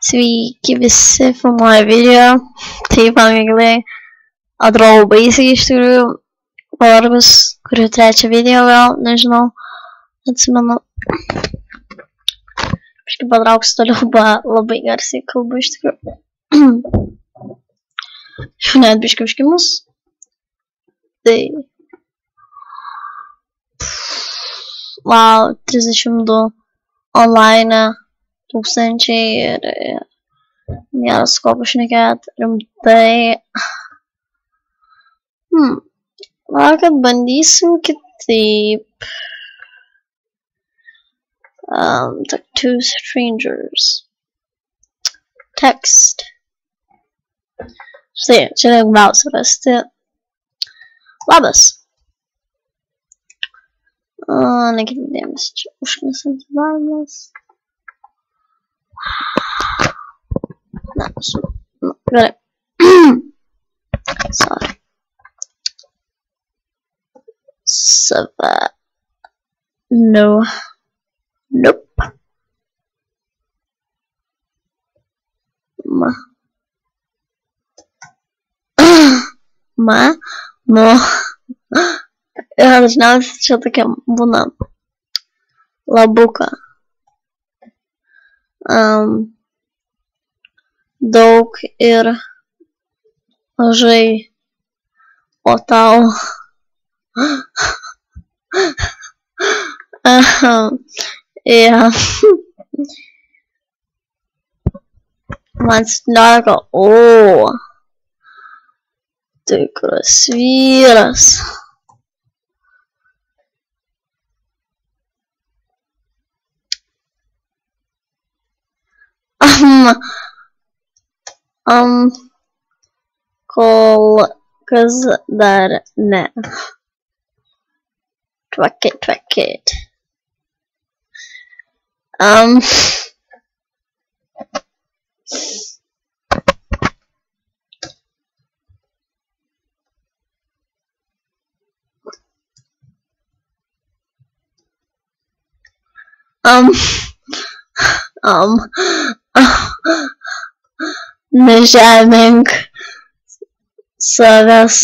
Sveiki visi filmuoja video, taip angliai atrodo baisiai iš tikrųjų, pavargus, kuriu trečią video gal, nežinau, atsimenu. Kažkaip patrauksiu toliau, labai garsiai kalbu iš tikrųjų. Jau net biškai užkimus. Tai. Wow, 32 online tūkstančiai ir nėra su ko pašnekėt rimtai. Gal kad bandysim kitaip. Talk to strangers. Text. Štai, čia lengviausia rasti. Labas. Nekreipiu dėmesio, čia užknisantis darbas. Ne, gerai. Sorry. Save. No. Nope. No. Ir dažniausiai čia tokia būna labuka. Daug ir mažai, o tau man 17, o tikras vyras. Kol kas dar ne. Tvakit. Nežemink savęs.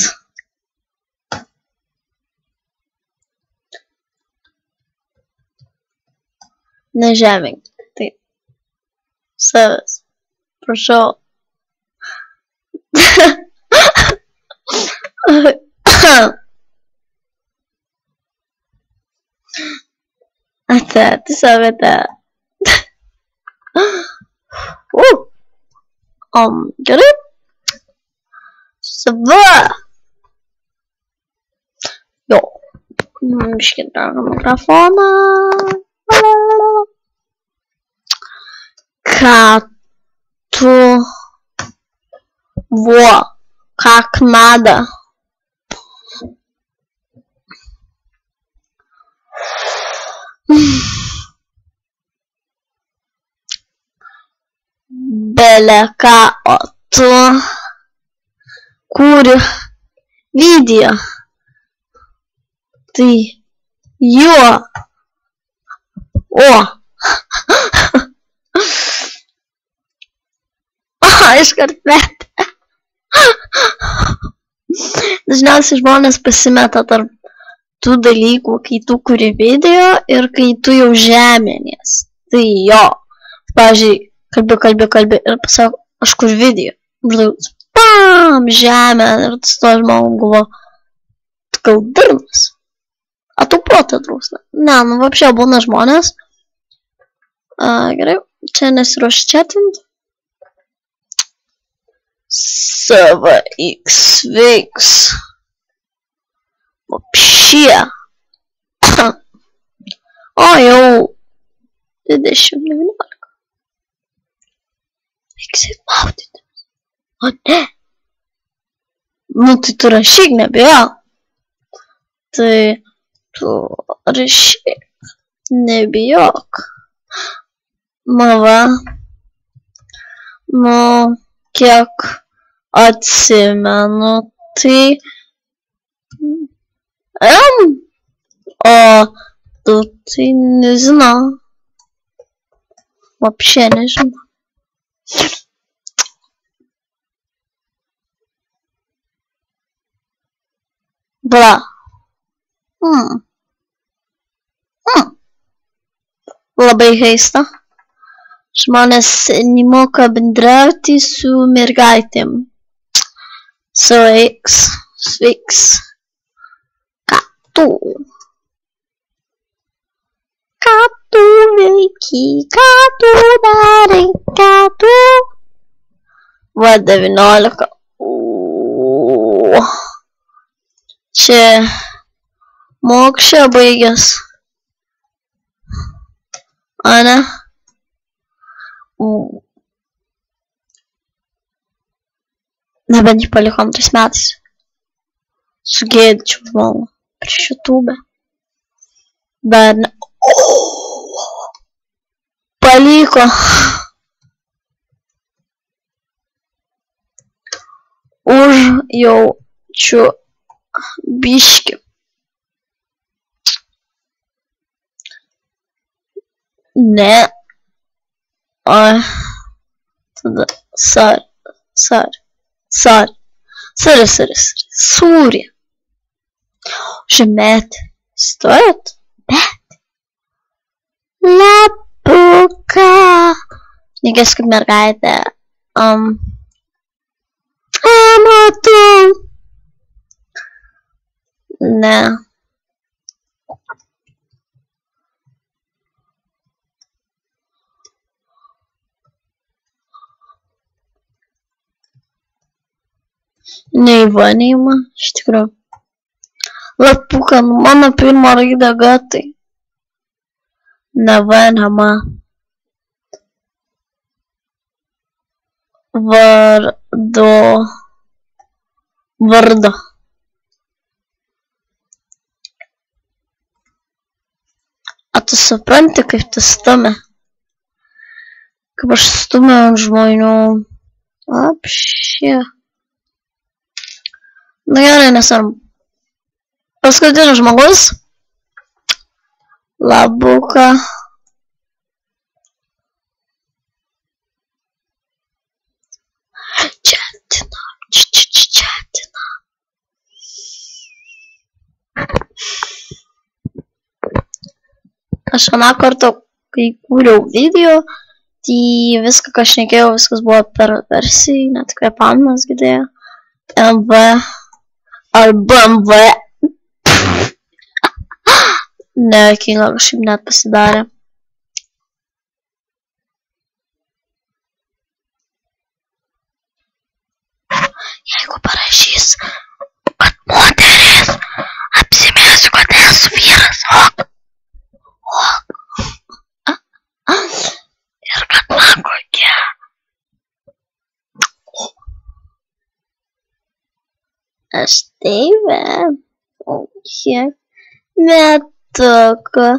Nežemink, taip, savęs, prašau. Ate, tiesiog ate. Gerai. Sava. Jo. Biškį dar mikrofoną. Ką tu как надо. Беляка от кури видео. Ты ё. О. Iškart metė. Dažniausiai žmonės pasimeta tarp tų dalykų, kai tu kuri video ir kai tu jau žeminies. Tai jo. Pavyzdžiui, kalbi ir pasako, aš kur video. Bam, žemė ir su to žmogum galvo, tu gal durnas. A tu proto drūsna. Ne, вообще būna žmonės. Gerai, čia nesiruošiu chatinti. Sava X veiks. Вообще. O, jau 2019. Reikia maudyti. O ne. Nu, tai tu rašyk, nebijok. Tai tu rašyk, nebijok. Mava. Nu, kiek atsimenu, tai o tu tai nežinau. Вообще nežinau. Bla. Hmm. Labai keista. Žmonės nemoka bendrauti su mergaitėm. Sveiks. Ką tu? Ką tu veiki? Ką tu darai? Ką tu? Va 19. Čia mokslą baigęs. Ane? Nebent jį palikom 3 metais. Sugėdčiau žmogų prieš YouTube. Bet ne. Paliko. Užjaučiu biškį. Ne. Tada Сурия. Žemėt. Stojat. Bet. Lapuka. Šnekės kaip mergaitė. Amatu. Ne. Neįmanoma, iš tikrųjų. Lapuka, mano pirma raidė G tai. Ne V, ne M. Vardo. A tu supranti, kaip tu stumi? Kaip aš stumiu ant žmonių. Apšė. Nu gerai, nesvarbu. Paskutinis žmogus. Labuka. Čatina. Aš aną kartą, kai kūriau video, tai viską, ką šnekėjau, viskas buvo per versiją, net kvėpavimas girdėjo. MV. Ar BMW. Ne, kinga kažkaip net pasidarė. Jeigu parašys, kad moteris, apsimėsiu, kad esu vyras. Ir kad man kokia. Aš tave kiek metuko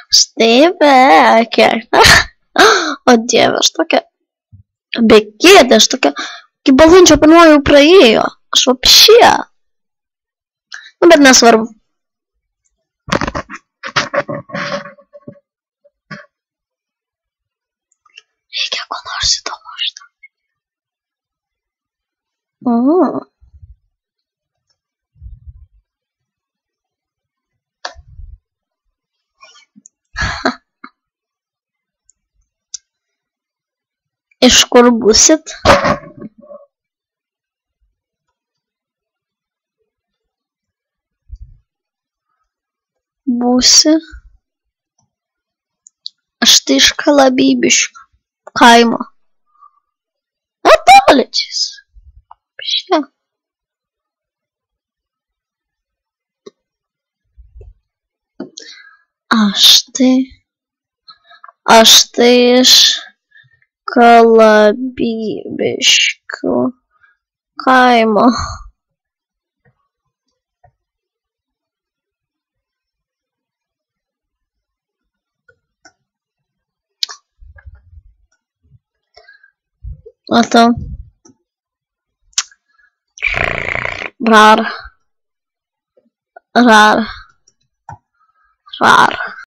Aš tave kiek. O Dieve, aš tokia. Bekėdė, aš tokia. Kaip balandžio pirmoji jau praėjo. Aš vapšė. Nu, bet nesvarbu. Reikia ko nors įdomu šitą. Iš kur būsit? Būsi. Aš tai iš Kalabybiškių kaimo. Atoličiais. Šia. Aš tai iš Kalabybiškių kaimo. O tau? Rar.